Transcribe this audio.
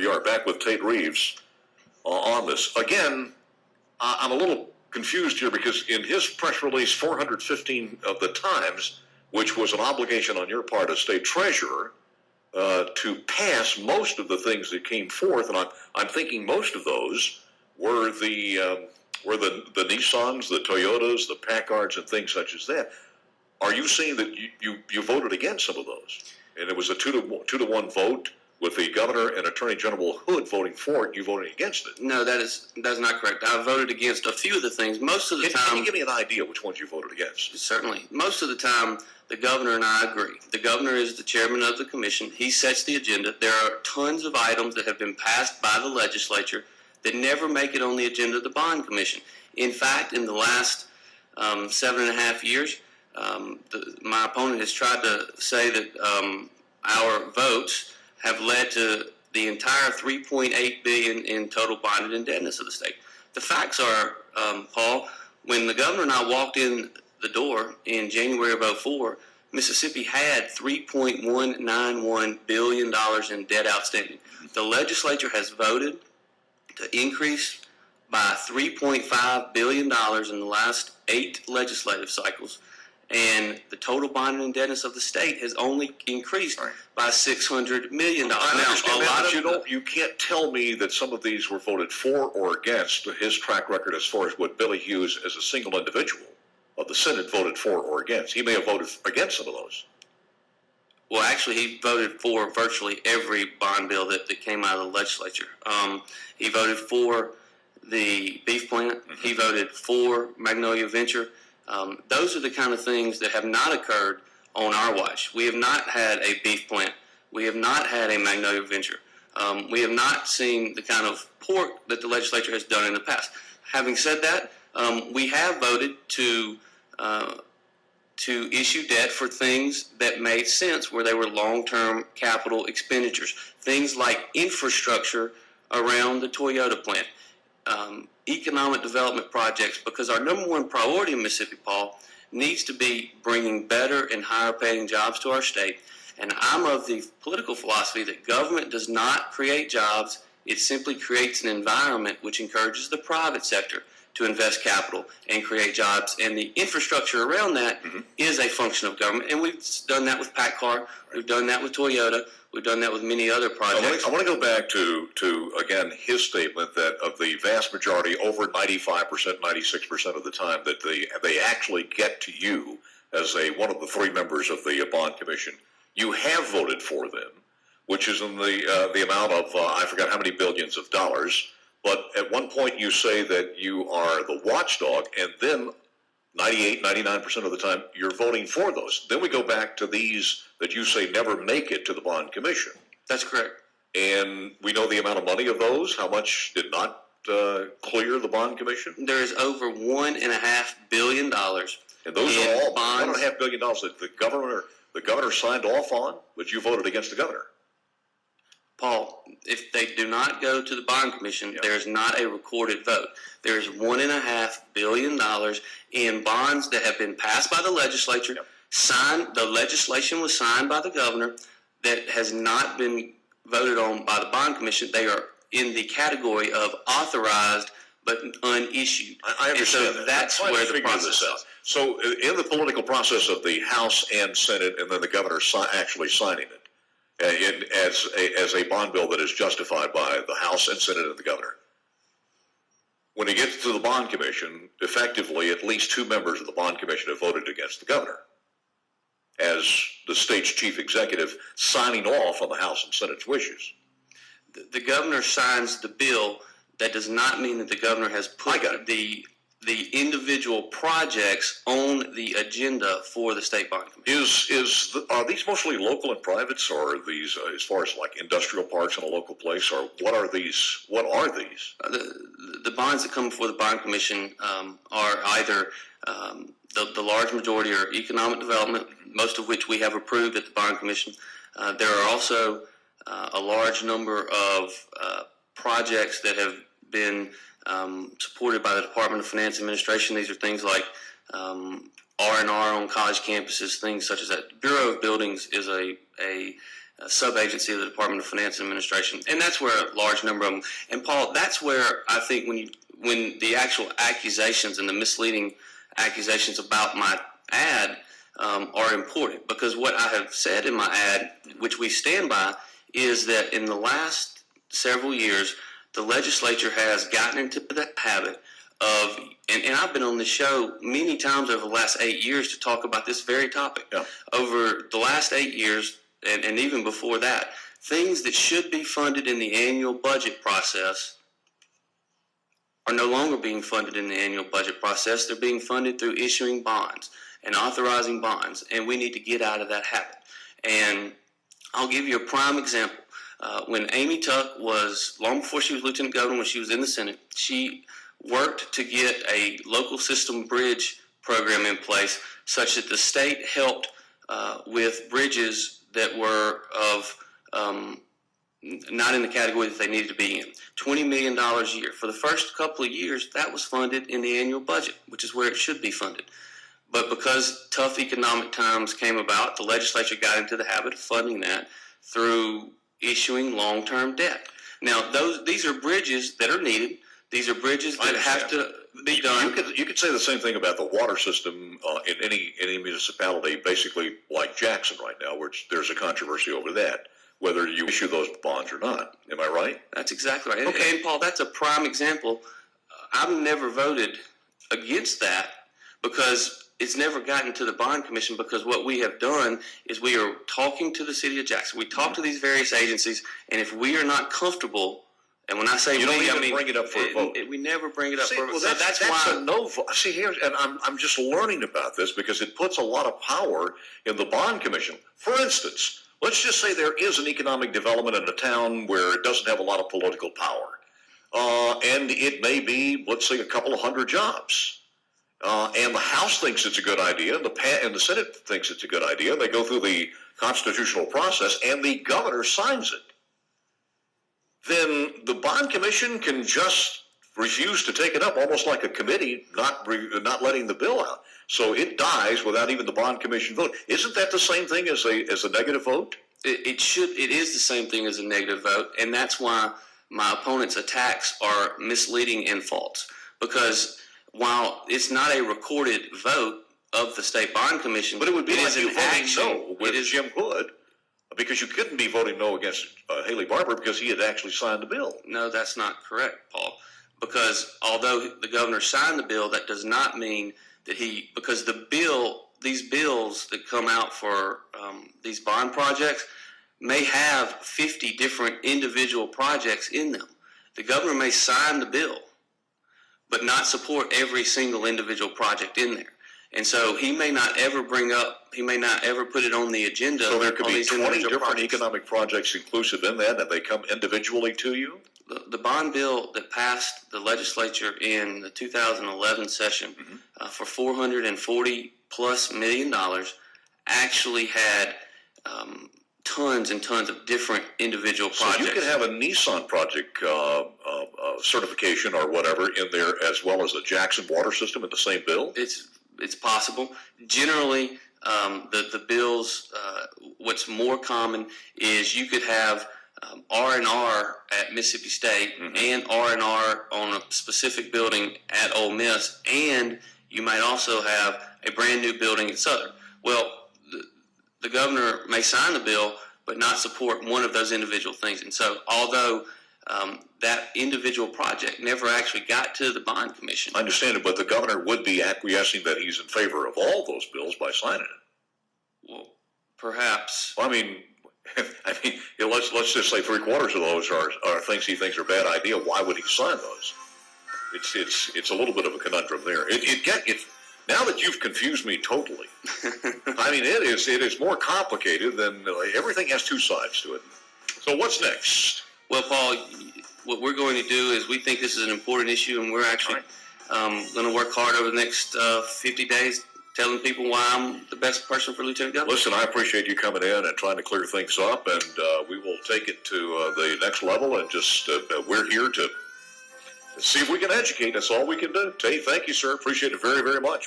are back with Tate Reeves on this. Again, I'm a little confused here because in his press release 415 of the Times, which was an obligation on your part as state treasurer to pass most of the things that came forth, and I'm thinking most of those were the Nissans, the Toyotas, the Packards, and things such as that. Are you saying that you voted against some of those? And it was a 2-to-1 vote with the governor and Attorney General Hood voting for it, you voted against it. No, that's not correct. I voted against a few of the things. Most of the time... Can you give me an idea which ones you voted against? Certainly. Most of the time, the governor and I agree. The governor is the chairman of the commission. He sets the agenda. There are tons of items that have been passed by the legislature that never make it on the agenda of the bond commission. In fact, in the last 7.5 years, my opponent has tried to say that our votes have led to the entire $3.8 billion in total bonded indebtedness of the state. The facts are, Paul, when the governor and I walked in the door in January of 2004, Mississippi had $3.191 billion in debt outstanding. The legislature has voted to increase by $3.5 billion in the last 8 legislative cycles, and the total bond indebtedness of the state has only increased by $600 million. You can't tell me that some of these were voted for or against his track record as far as what Billy Hughes, as a single individual of the Senate, voted for or against. He may have voted against some of those. Well, actually, he voted for virtually every bond bill that came out of the legislature. He voted for the beef plant. Mm-hmm. He voted for Magnolia Venture. Those are the kind of things that have not occurred on our watch. We have not had a beef plant. We have not had a Magnolia Venture. We have not seen the kind of pork that the legislature has done in the past. Having said that, we have voted to issue debt for things that made sense, where they were long-term capital expenditures, things like infrastructure around the Toyota plant. Economic development projects, because our number one priority in Mississippi, Paul, needs to be bringing better and higher paying jobs to our state. And I'm of the political philosophy that government does not create jobs. It simply creates an environment which encourages the private sector to invest capital and create jobs. And the infrastructure around that is a function of government. And we've done that with PACCAR. We've done that with Toyota. We've done that with many other projects. I want to go back to again, his statement that of the vast majority, over 95%, 96% of the time, that they actually get to you as one of the 3 members of the bond commission. You have voted for them, which is in the amount of, I forgot how many billions of dollars. But at one point you say that you are the watchdog, and then 98, 99% of the time you're voting for those. Then we go back to these that you say never make it to the bond commission. That's correct. And we know the amount of money of those. How much did not clear the bond commission? There is over $1.5 billion. And those are all bonds. $1.5 billion that the governor signed off on, but you voted against the governor. Paul, if they do not go to the bond commission, there is not a recorded vote. There is $1.5 billion in bonds that have been passed by the legislature. Signed. The legislation was signed by the governor that has not been voted on by the bond commission. They are in the category of authorized but unissued. I understand and so that's where the process is. So in the political process of the House and Senate, and then the governor actually signing it, as a bond bill that is justified by the House and Senate and the governor. When it gets to the bond commission, effectively at least 2 members of the bond commission have voted against the governor as the state's chief executive, signing off on the House and Senate's wishes. The governor signs the bill. That does not mean that the governor has put the individual projects on the agenda for the state bond commission. Are these mostly local and privates, or are these as far as like industrial parks in a local place, or what are these? What are these? The bonds that come before the bond commission are either the large majority are economic development, most of which we have approved at the bond commission. There are also a large number of projects that have been supported by the Department of Finance Administration. These are things like R&R on college campuses, things such as that. Bureau of Buildings is a sub-agency of the Department of Finance and Administration, and that's where a large number of them. And Paul, that's where I think when the actual accusations and the misleading accusations about my ad are important, because what I have said in my ad, which we stand by, is that in the last several years, the legislature has gotten into the habit of, and I've been on this show many times over the last 8 years to talk about this very topic. Yeah. Over the last 8 years, and even before that, things that should be funded in the annual budget process are no longer being funded in the annual budget process. They're being funded through issuing bonds and authorizing bonds, and we need to get out of that habit. And I'll give you a prime example. When Amy Tuck was, long before she was Lieutenant Governor, when she was in the Senate, she worked to get a local system bridge program in place such that the state helped with bridges that were of not in the category that they needed to be in. $20 million a year. For the first couple of years, that was funded in the annual budget, which is where it should be funded. But because tough economic times came about, the legislature got into the habit of funding that through issuing long-term debt. Now, these are bridges that are needed. These are bridges that have to be done. You could say the same thing about the water system in any municipality, basically like Jackson right now, where there's a controversy over that, whether you issue those bonds or not. Am I right? That's exactly right. Okay. And Paul, that's a prime example. I've never voted against that because it's never gotten to the bond commission, because what we have done is we are talking to the city of Jackson. We talk to these various agencies, and if we are not comfortable, and when I say you don't we, even I mean bring it up for a vote. We never bring it up for a vote. Well, So that's why a no vote. See, here, and I'm just learning about this because it puts a lot of power in the bond commission. For instance, let's just say there is an economic development in a town where it doesn't have a lot of political power, and it may be, let's say, a couple of hundred jobs. And the House thinks it's a good idea, and the Senate thinks it's a good idea. They go through the constitutional process, and the governor signs it. Then the bond commission can just refuse to take it up, almost like a committee not letting the bill out. So it dies without even the bond commission vote. Isn't that the same thing as a negative vote? It is the same thing as a negative vote, and that's why my opponent's attacks are misleading and false. Because while it's not a recorded vote of the state bond commission, but it would be like you voting no with Jim Hood, because you couldn't be voting no against Haley Barbour because he had actually signed the bill. No, that's not correct, Paul. Because although the governor signed the bill, that does not mean that because these bills that come out for these bond projects may have 50 different individual projects in them. The governor may sign the bill, but not support every single individual project in there. And so he may not ever put it on the agenda. So there could be 20 different projects. economic projects inclusive in that, and they come individually to you? The bond bill that passed the legislature in the 2011 session for $440 plus million actually had tons and tons of different individual projects. So you could have a Nissan project certification or whatever in there, as well as a Jackson water system in the same bill? It's possible. Generally, the bills, what's more common is you could have R&R at Mississippi State and R&R on a specific building at Ole Miss, and you might also have a brand new building at Southern. Well, the governor may sign the bill but not support one of those individual things. And so although that individual project never actually got to the bond commission. I understand it, but the governor would be acquiescing that he's in favor of all those bills by signing it. Well, perhaps. Well, I mean, let's just say 3/4 of those are things he thinks are a bad idea. Why would he sign those? It's a little bit of a conundrum there. Now that you've confused me totally. I mean, it is more complicated than everything has two sides to it. So what's next? Well, Paul, what we're going to do is we think this is an important issue, and we're actually going to work hard over the next 50 days telling people why I'm the best person for Lieutenant Governor. Listen, I appreciate you coming in and trying to clear things up, and we will take it to the next level, and just we're here to see if we can educate. That's all we can do. Tate, thank you, sir. Appreciate it very, very much.